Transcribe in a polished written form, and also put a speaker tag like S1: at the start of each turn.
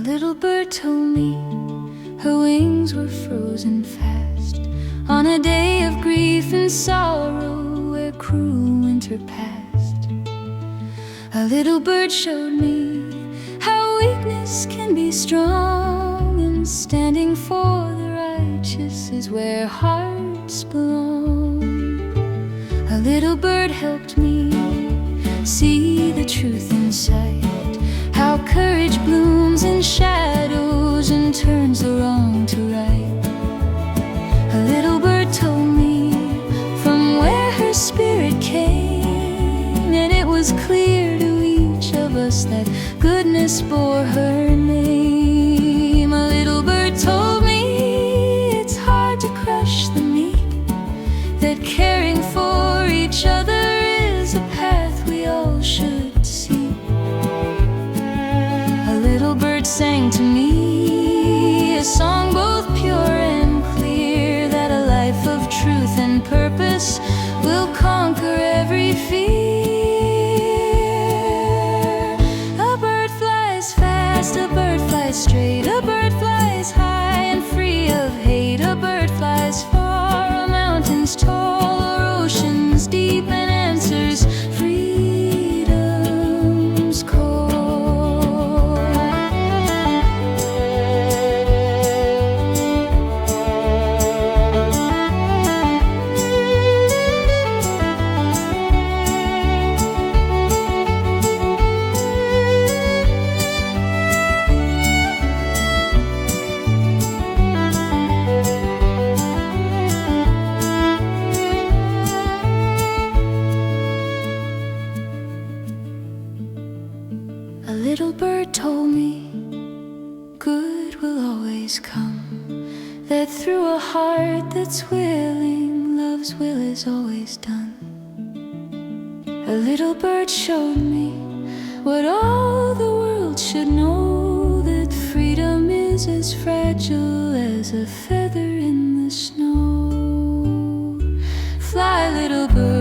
S1: little bird told me her wings were frozen fast on a day of grief and sorrow where cruel winter passed. A little bird showed me how weakness can be strong, and standing for the righteous is where hearts belong. A little bird helped me see the truth inside, how courage blooms in shadows and turns the wrong to right. A little bird told me from where her spirit came, and it was clear to each of us that goodness bore her name. A little bird told me it's hard to crush the meek, that caring for each other is a path we all should seek. A little bird sang to me a song both pure and clear, that a life of truth and purpose will conquer every fear. A bird flies fast, a bird flies straight, a bird flies high and free of hate. A bird flies far, a mountains tall or oceans deep, and answers freedom's call. A little bird told me good will always come, that through a heart that's willing, love's will is always done. A little bird showed me what all the world should know, that freedom is as fragile as a feather in the snow. Fly, little bird,